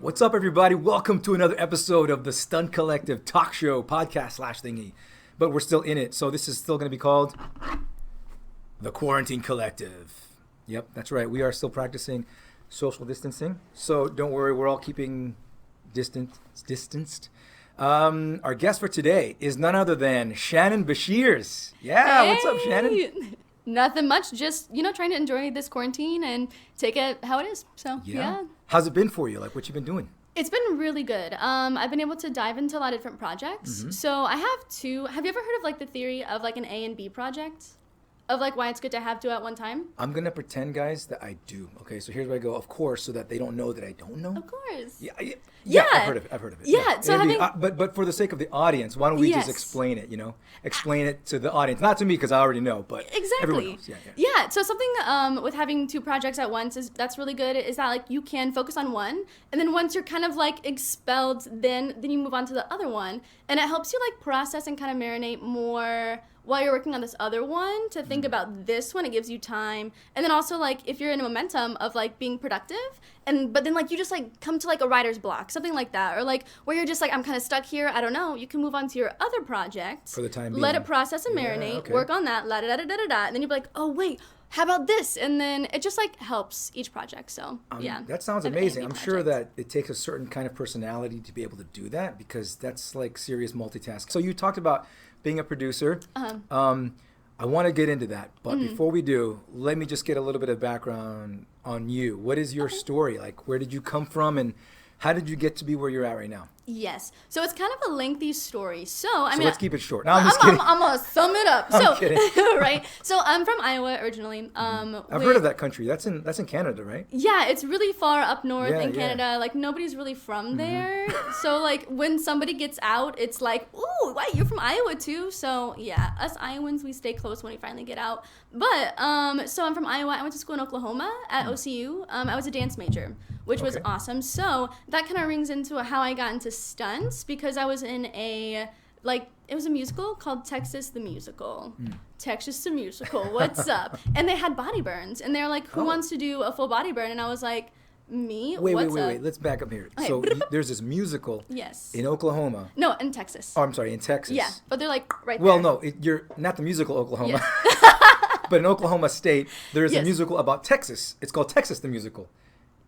What's up, everybody? Welcome to another episode of the Stunt Collective talk show, podcast / thingy. But we're still in it, so this is still going to be called the Quarantine Collective. Yep, that's right. We are still practicing social distancing, so don't worry, we're all keeping distanced. Our guest for today is none other than Shannon Beshears. Yeah, hey. What's up, Shannon? Nothing much, just, trying to enjoy this quarantine and take it how it is. So, yeah. How's it been for you? Like, what you been doing? It's been really good. I've been able to dive into a lot of different projects. Mm-hmm. So I have two. Have you ever heard of like the theory of like an A and B project? Of like why it's good to have two at one time? I'm going to pretend, guys, that I do. Okay, so here's where I go, of course, so that they don't know that I don't know. Of course. Yeah, I've heard of it. Yeah, so having... but for the sake of the audience, why don't we just explain it, Explain it to the audience. Not to me, because I already know, but everyone knows. Yeah, so something with having two projects at once that's really good is that like you can focus on one, and then once you're kind of like expelled, then you move on to the other one, and it helps you like process and kind of marinate more while you're working on this other one to think about this one. It gives you time. And then also like if you're in a momentum of like being productive but then like you just like come to like a writer's block, something like that, or like where you're just like, I'm kind of stuck here, I don't know, you can move on to your other project for the time being, let it process and marinate, work on that, and then you'll be like, oh wait, how about this? And then it just like helps each project. So that sounds amazing. I'm sure that it takes a certain kind of personality to be able to do that, because that's like serious multitasking. So you talked about being a producer. I want to get into that, but before we do, let me just get a little bit of background on you. What is your story? Like, where did you come from, and how did you get to be where you're at right now? Yes. So it's kind of a lengthy story. So let's keep it short. No, I'm just kidding. I'm going to sum it up. I'm kidding. Right. So I'm from Iowa originally. I've heard of that country. That's in Canada, right? Yeah, it's really far up north in Canada. Like nobody's really from there. So like when somebody gets out, it's like, ooh, wait, you're from Iowa too? So yeah, us Iowans, we stay close when we finally get out. But so I'm from Iowa. I went to school in Oklahoma at OCU. I was a dance major, which was awesome. So that kind of rings into how I got into stunts, because I was in it was a musical called Texas the Musical. Texas the Musical, what's up? And they had body burns, and they're like, who wants to do a full body burn? And I was like, me? Wait, let's back up here. Okay. So there's this musical in Oklahoma. No, in Texas. Oh, I'm sorry, in Texas. Yeah, but they're like right there. Well, no, you're not the musical Oklahoma. But in Oklahoma State, there's a musical about Texas. It's called Texas the Musical.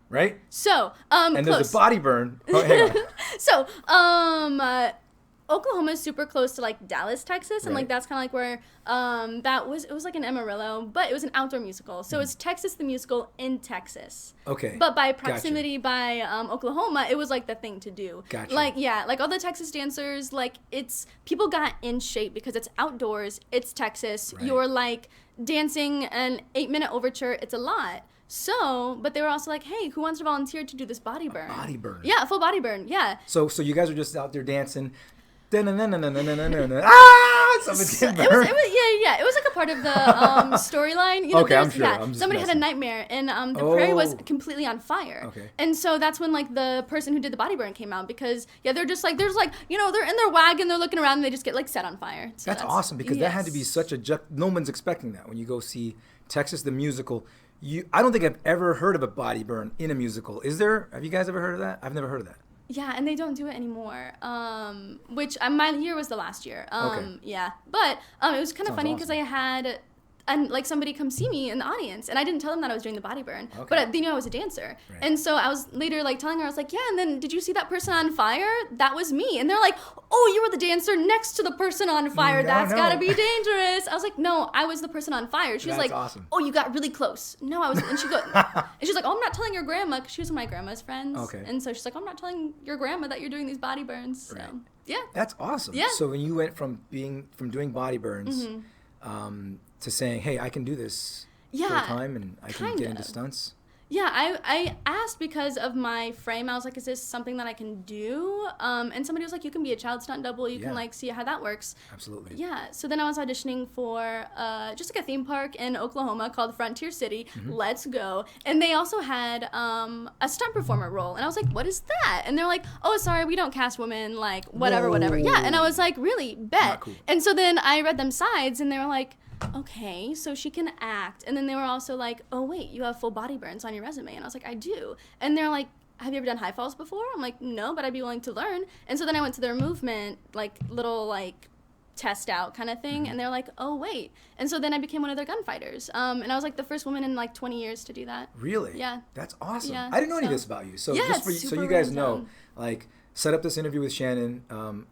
Right? So, and there's a body burn. Oh, hang on. So, Oklahoma is super close to like Dallas, Texas, and like that's kind of like where it was like in Amarillo, but it was an outdoor musical. So it's Texas the Musical in Texas. Okay. But by proximity by Oklahoma, it was like the thing to do. Gotcha. Like like all the Texas dancers, like people got in shape because it's outdoors, it's Texas. Right. You're like dancing an 8-minute overture. It's a lot. So, but they were also like, hey, who wants to volunteer to do this body burn? A body burn. Yeah, a full body burn, yeah. So you guys are just out there dancing. Someone's getting burned. It was like a part of the storyline. Okay, I'm sure. Yeah, somebody had a nightmare, and the prairie was completely on fire. Okay. And so that's when like the person who did the body burn came out, because they're just like, they're in their wagon, they're looking around, and they just get like set on fire. So that's awesome, because that had to be such a no one's expecting that when you go see Texas the Musical. I don't think I've ever heard of a body burn in a musical. Is there? Have you guys ever heard of that? I've never heard of that. Yeah, and they don't do it anymore. Which my year was the last year. Yeah, but it was kind of funny because I had somebody come see me in the audience, and I didn't tell them that I was doing the body burn, but they knew I was a dancer. Right. And so I was later like telling her, I was like, yeah, and then did you see that person on fire? That was me. And they're like, oh, you were the dancer next to the person on fire. That's gotta be dangerous. I was like, no, I was the person on fire. She was like, awesome. Oh, you got really close. No, I was. And she goes, and she's like, oh, I'm not telling your grandma, because she was one of my grandma's friends. Okay. And so she's like, I'm not telling your grandma that you're doing these body burns. So yeah, that's awesome. Yeah. So when you went from doing body burns, to saying, hey, I can do this full time, and I can get into stunts? Yeah, I asked because of my frame. I was like, is this something that I can do? And somebody was like, you can be a child stunt double. You can like see how that works. Absolutely. Yeah. So then I was auditioning for just like a theme park in Oklahoma called Frontier City. Let's go. And they also had a stunt performer role. And I was like, what is that? And they're like, oh, sorry, we don't cast women, like whatever. Yeah. And I was like, really? Bet. Cool. And so then I read them sides, and they were like, okay, so she can act. And then they were also like, oh, wait, you have full body burns on your resume. And I was like, I do. And they're like, have you ever done high falls before? I'm like, no, but I'd be willing to learn. And so then I went to their movement, like, little, like, test out kind of thing, and they're like, oh, wait. And so then I became one of their gunfighters. And I was, like, the first woman in, like, 20 years to do that. Really? Yeah. That's awesome. Yeah, I didn't know any of this about you. So yeah, just so you guys know, random. like, set up this interview with Shannon.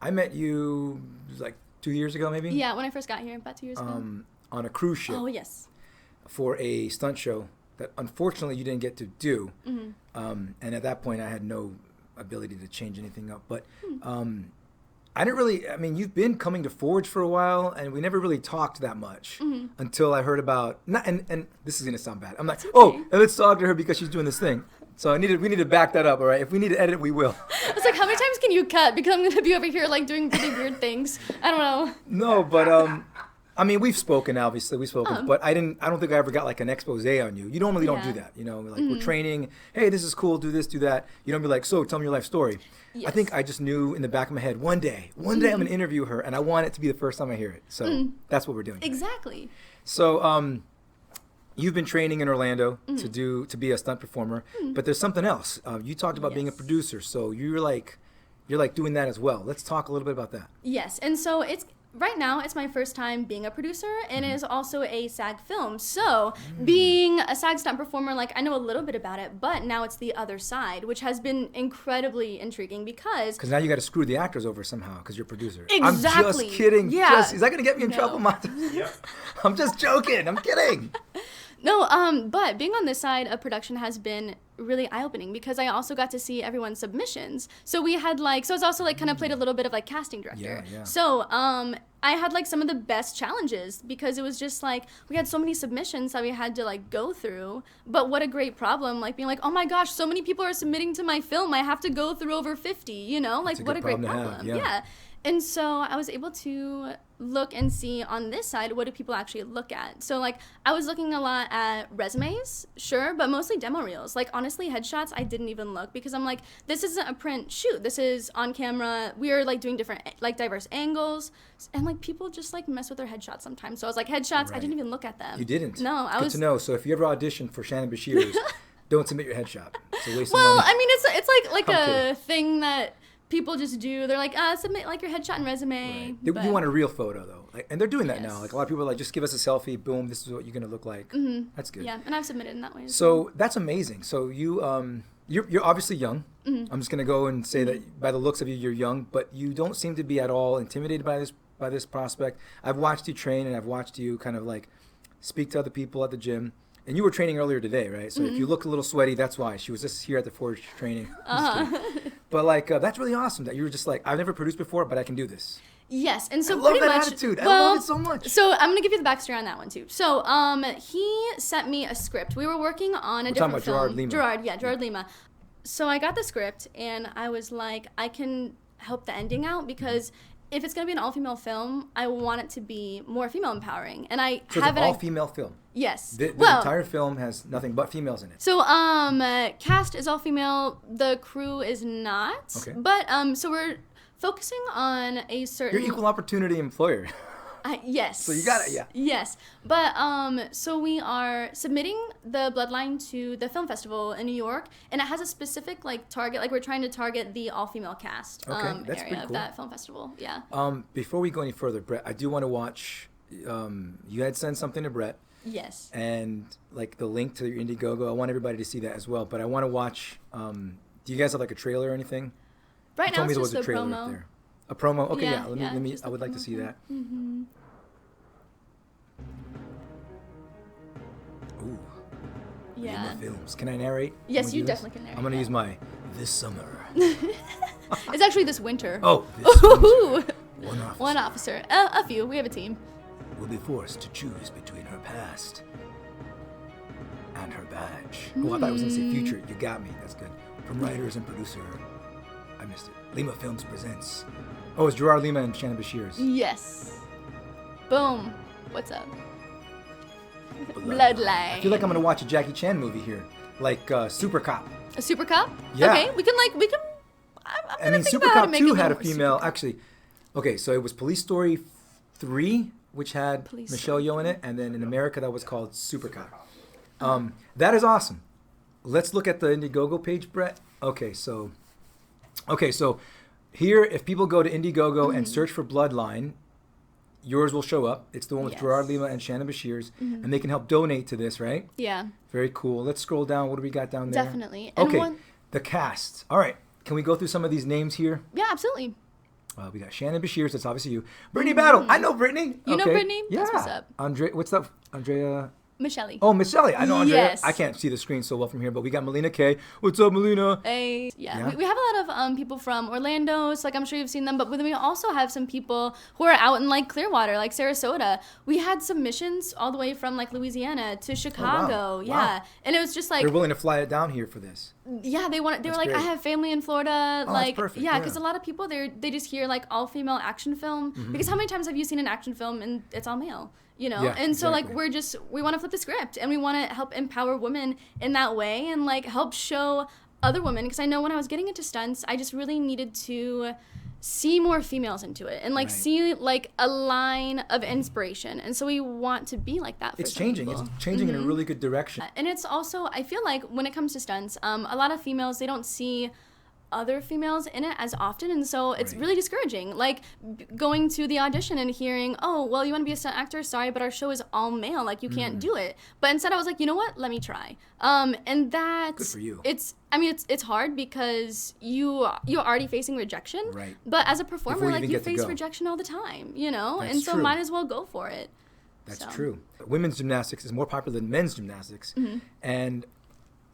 I met you, like, 2 years ago, maybe? Yeah, when I first got here, about 2 years ago. On a cruise ship. Oh, yes. For a stunt show that unfortunately you didn't get to do. And at that point I had no ability to change anything up. But I didn't really, I mean, you've been coming to Forge for a while and we never really talked that much until I heard about, and this is going to sound bad. I'm like, oh, and let's talk to her because she's doing this thing. So we need to back that up, all right? If we need to edit, we will. I was like, how many times can you cut? Because I'm going to be over here, like, doing really weird things. I don't know. No, but, I mean, we've spoken, obviously, but I don't think I ever got like an expose on you. You normally don't do that, you know, like we're training, hey, this is cool, do this, do that. You don't be like, so tell me your life story. Yes. I think I just knew in the back of my head, one day I'm going to interview her and I want it to be the first time I hear it. So that's what we're doing. Exactly. So, you've been training in Orlando to be a stunt performer, but there's something else. You talked about being a producer, so you're like doing that as well. Let's talk a little bit about that. Yes, and so right now it's my first time being a producer, and it is also a SAG film. So being a SAG stunt performer, like, I know a little bit about it, but now it's the other side, which has been incredibly intriguing because now you got to screw the actors over somehow because you're a producer. Exactly. I'm just kidding. Yeah. Is that going to get me in trouble, Monty? Yep. I'm just joking. I'm kidding. No, but being on this side of production has been really eye-opening because I also got to see everyone's submissions. So we had so it's also kind of played a little bit of casting director. Yeah. So I had some of the best challenges because it was just we had so many submissions that we had to go through. But what a great problem, being oh my gosh, so many people are submitting to my film. I have to go through over 50, you know, what a great problem. Yeah. And so I was able to look and see on this side, what do people actually look at? So I was looking a lot at resumes, sure, but mostly demo reels. Honestly, headshots, I didn't even look because I'm this isn't a print shoot. This is on camera. We are doing different, diverse angles. And people just mess with their headshots sometimes. So I was headshots, right. I didn't even look at them. You didn't? No, Good to know. So if you ever audition for Shannon Beshears, don't submit your headshot. It's a waste of money. Well, I mean, it's a thing that people just do. They're submit your headshot and resume. Right. You want a real photo though, and they're doing that now. A lot of people are just give us a selfie, boom, this is what you're gonna look like. Mm-hmm. That's good. Yeah, and I've submitted in that way. So that's amazing. So you're obviously young. Mm-hmm. I'm just gonna go and say that by the looks of you, you're young, but you don't seem to be at all intimidated by this prospect. I've watched you train, and I've watched you kind of speak to other people at the gym. And you were training earlier today, right? So if you look a little sweaty, that's why. She was just here at the Forge training. But that's really awesome that you were just I've never produced before, but I can do this. Yes, and so I love pretty that much, attitude. Well, I love it so much. So I'm gonna give you the backstory on that one too. So he sent me a script. We were working on a different film. Gerard Lima. So I got the script and I was I can help the ending out because if it's gonna be an all-female film, I want it to be more female empowering. And So it's an all-female film. Yes. The entire film has nothing but females in it. So cast is all female. The crew is not. Okay. But so we're focusing on a certain. You're equal opportunity employer. Yes. So you got it, yeah. Yes. But so we are submitting the Bloodline to the film festival in New York, and it has a specific target. We're trying to target the all-female cast that's area cool. of that film festival. Yeah. Before we go any further, Brett, I do want to watch. You had sent something to Brett. Yes. And the link to your Indiegogo, I want everybody to see that as well. But I want to watch. Do you guys have a trailer or anything? Right now, it's just a trailer promo. Up there. A promo? Okay, Yeah, Let me. I would promo. like to see that. Mm-hmm. Ooh. Yeah. Lima Films. Can I narrate? Yes, you definitely can narrate. I'm gonna use my this summer. It's actually this winter. Oh, this winter. One officer. A few. We have a team. Will be forced to choose between her past and her badge. Oh, I thought I was gonna say future. You got me. That's good. From writers and producer. I missed it. Lima Films presents. Oh, it's Gerard Lima and Shannon Beshears. Yes. Boom. What's up? Bloodline. I feel like I'm gonna watch a Jackie Chan movie here, Super Cop. A Super Cop? Yeah. Okay, we can. I'm gonna think Super about how to Cop make 2 it had a more female. Super Cop. Actually, okay, so it was Police Story 3, which had Police Michelle Story Yeoh in it, and then in America that was called Super Cop. That is awesome. let's look at the Indiegogo page, Brett. Okay, so here, if people go to Indiegogo and search for Bloodline, yours will show up. It's the one with Gerard Lima and Shannon Beshears, and they can help donate to this, right? Yeah. Very cool. Let's scroll down. What do we got down there? Definitely. And okay, the cast. All right. Can we go through some of these names here? Yeah, absolutely. We got Shannon Beshears. That's obviously you. Brittany Battle. I know Brittany. You know Brittany? Yeah. That's what's up. What's that? Andrea... Michelle. Oh, Michelle. I know Andrea. Yes. I can't see the screen so well from here, but we got Melina K. What's up, Melina? Hey. Yeah. We have a lot of people from Orlando, so like I'm sure you've seen them, but then we also have some people who are out in like Clearwater, like Sarasota. We had submissions all the way from like Louisiana to Chicago. Oh, wow. Yeah. Wow. And it was just like they're willing to fly it down here for this. Yeah, they were like, great. I have family in Florida. Oh, like, that's perfect. yeah, because a lot of people they just hear like all female action film. Because how many times have you seen an action film and it's all male? You know, Yeah, and so exactly. like we want to flip the script and we want to help empower women in that way and like help show other women. Because I know when I was getting into stunts, I just really needed to see more females into it and like see like a line of inspiration. And so we want to be like that for It's some changing. people. It's changing in a really good direction. And it's also, I feel like when it comes to stunts, a lot of females, they don't see other females in it as often, and so it's really discouraging. Like going to the audition and hearing, oh, well, you want to be a stunt actor? Sorry, but our show is all male. Like you can't do it. But instead, I was like, you know what? Let me try. And that's good for you. It's hard because you're already facing rejection. Right. But as a performer, like you face go. rejection all the time, you know, That's and so true. might as well go for it. That's true. Women's gymnastics is more popular than men's gymnastics, and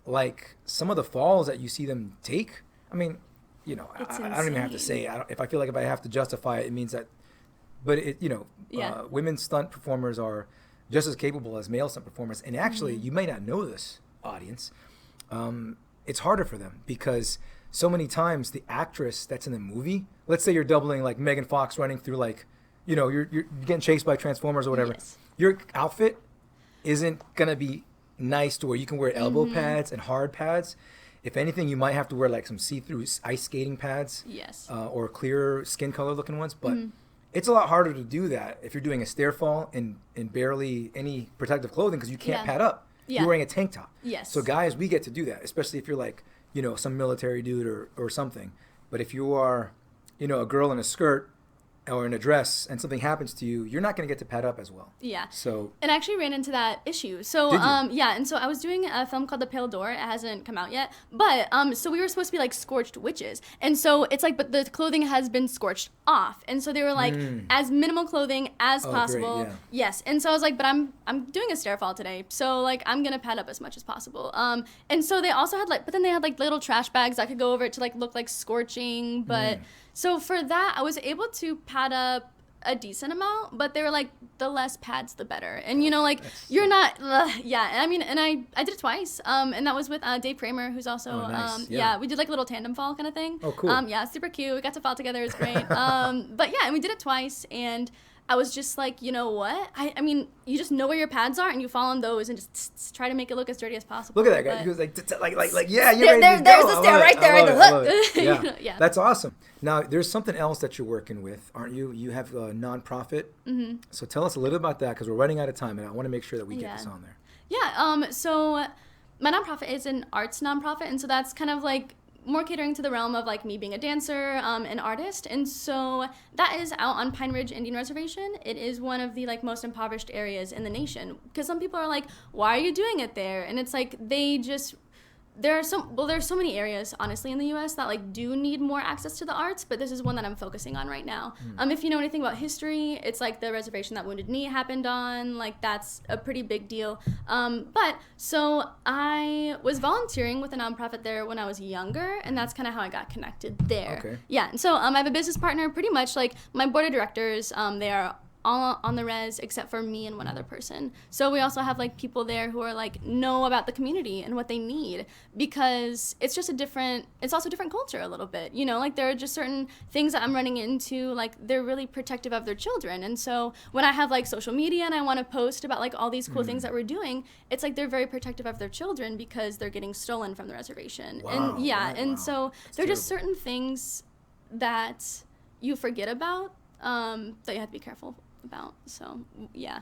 like some of the falls that you see them take. I mean, you know, I don't even have to say. If I feel like if I have to justify it, it means that. But it, you know, women's stunt performers are just as capable as male stunt performers. And actually, you may not know this, audience. It's harder for them because so many times the actress that's in the movie, let's say you're doubling like Megan Fox running through like, you know, you're getting chased by Transformers or whatever. Yes. Your outfit isn't gonna be nice to where you can wear elbow pads and hard pads. If anything, you might have to wear like some see-through ice skating pads, or clear skin color looking ones. But it's a lot harder to do that if you're doing a stair fall in barely any protective clothing because you can't pad up. Yeah. You're wearing a tank top. Yes. So guys, we get to do that, especially if you're like, you know, some military dude or something. But if you are, you know, a girl in a skirt or in a dress and something happens to you, you're not going to get to pad up as well. Yeah. So. And I actually ran into that issue. So, yeah. And so I was doing a film called The Pale Door. It hasn't come out yet. But, so we were supposed to be like scorched witches. And so it's like, but the clothing has been scorched off. And so they were like, as minimal clothing as possible. Great, yeah. Yes. And so I was like, but I'm doing a stair fall today. So like, I'm going to pad up as much as possible. And so they also had like, but then they had like little trash bags that could go over it to like look like scorching. But so for that, I was able to pad up a decent amount, but they were like, the less pads, the better. And, you know, like, you're not, yeah. And I mean, and I did it twice. And that was with Dave Kramer, who's also, nice. we did like a little tandem fall kind of thing. Oh, cool. Yeah, super cute. We got to fall together. It was great. But yeah, and we did it twice. And I was just like, you know what? I mean, you just know where your pads are and you fall on those and just try to make it look as dirty as possible. Look at that guy. He was like, yeah, you're ready to go. There's the stair right there. Look. Yeah. That's awesome. Now, there's something else that you're working with, aren't you? You have a nonprofit. So tell us a little about that because we're running out of time and I want to make sure that we get this on there. Yeah. So my nonprofit is an arts nonprofit, and so that's kind of like more catering to the realm of like me being a dancer, an artist. And so that is out on Pine Ridge Indian Reservation. It is one of the like most impoverished areas in the nation because some people are like, why are you doing it there? And it's like there's so many areas honestly in the US that like do need more access to the arts, but this is one that I'm focusing on right now. If you know anything about history, it's like the reservation that Wounded Knee happened on, like that's a pretty big deal. But so I was volunteering with a nonprofit there when I was younger, and that's kind of how I got connected there. Okay. Yeah, and so I have a business partner, pretty much like my board of directors, they are all on the res except for me and one other person. So we also have like people there who are like know about the community and what they need, because it's just it's also a different culture a little bit, you know, like there are just certain things that I'm running into, like they're really protective of their children. And so when I have like social media and I want to post about like all these cool things that we're doing, it's like they're very protective of their children because they're getting stolen from the reservation. Wow, so there are just certain things that you forget about that you have to be careful about. So yeah.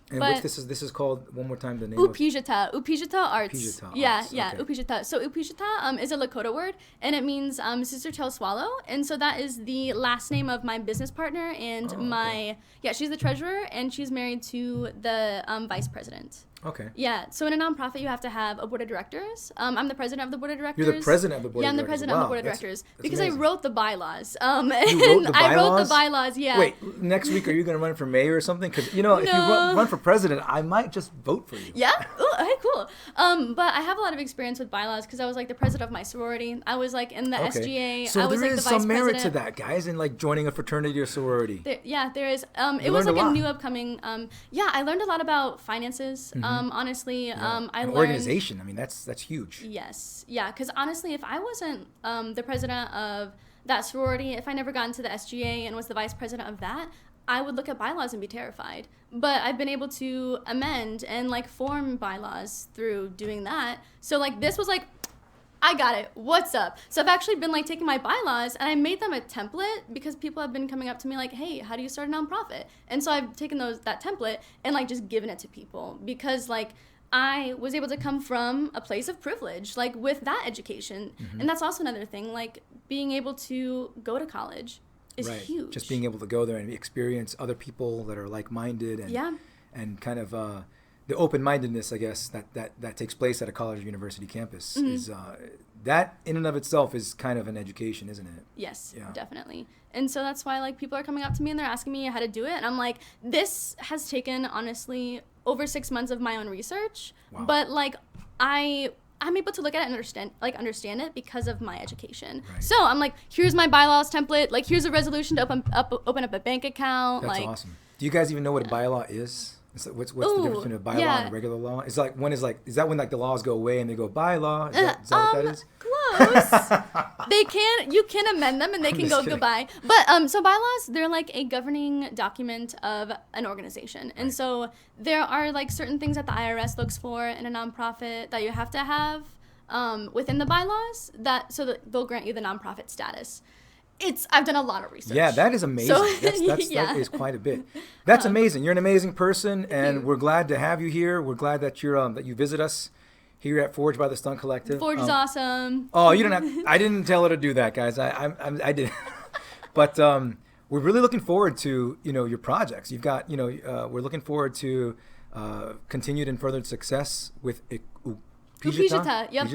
And but this is called one more time the name. Upijata Arts. Upijata Yeah, Arts. yeah, Okay. Upijata. So Upijata is a Lakota word, and it means sister tail swallow, and so that is the last name of my business partner and she's the treasurer, and she's married to the vice president. Okay. Yeah, so in a nonprofit, you have to have a board of directors. I'm the president of the board of directors. You're the president of the board of directors? Yeah, I'm the president of the board of Wow, directors that's because amazing. I wrote the bylaws. You wrote the I wrote the bylaws? bylaws, yeah. Wait, next week are you going to run for mayor or something? Because, if you run for president, I might just vote for you. Yeah? Ooh, okay, cool. But I have a lot of experience with bylaws because I was like the president of my sorority. I was like in the SGA. So I was there like is the vice some merit president. to that, guys, in like joining a fraternity or sorority. There is. It You was learned like a a lot. new upcoming. I learned a lot about finances. Honestly, I An learned. organization. I mean, that's huge. Yes. Yeah. Because honestly, if I wasn't the president of that sorority, if I never got into the SGA and was the vice president of that, I would look at bylaws and be terrified. But I've been able to amend and like form bylaws through doing that. So like this was like, I got it. What's up? So I've actually been like taking my bylaws and I made them a template because people have been coming up to me like, hey, how do you start a nonprofit? And so I've taken that template and like just given it to people because like I was able to come from a place of privilege, like with that education. And that's also another thing, like being able to go to college is huge. Just being able to go there and experience other people that are like-minded and kind of the open-mindedness, I guess, that takes place at a college or university campus is that in and of itself is kind of an education, isn't it? Yes, definitely. And so that's why like people are coming up to me and they're asking me how to do it. And I'm like, this has taken honestly over 6 months of my own research. Wow. But like I'm able to look at it and understand it because of my education. Right. So I'm like, here's my bylaws template. Like here's a resolution to open up a bank account. That's like, awesome. Do you guys even know what a bylaw is? What's the difference between a bylaw and a regular law? Is that when like the laws go away and they go bylaw? Is that what that is? Close. You can amend them and they can go kidding. goodbye. But so bylaws, they're like a governing document of an organization. And so there are like certain things that the IRS looks for in a nonprofit that you have to have within the bylaws so that they'll grant you the nonprofit status. I've done a lot of research. Yeah, that is amazing. So, That is quite a bit. That's amazing. You're an amazing person, and we're glad to have you here. We're glad that that you visit us here at Forge by the Stunt Collective. Forge is awesome. Oh, you don't have. I didn't tell her to do that, guys. I did, but we're really looking forward to your projects. You've got we're looking forward to continued and furthered success with Upijata, yep.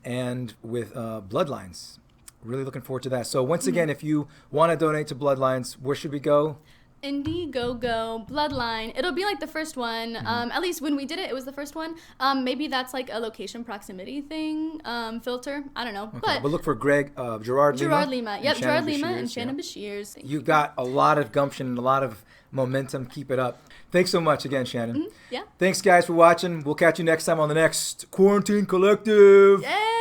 And with Bloodlines. Really looking forward to that. So once again, if you want to donate to Bloodlines, where should we go? Indiegogo, Bloodline. It'll be like the first one. At least when we did it, it was the first one. Maybe that's like a location proximity thing, filter. I don't know. Okay. But look for Gerard Lima. Yep, Gerard Lima and Beshears, Shannon Beshears. You've got a lot of gumption and a lot of momentum. Keep it up. Thanks so much again, Shannon. Yeah. Thanks, guys, for watching. We'll catch you next time on the next Quarantine Collective. Yeah.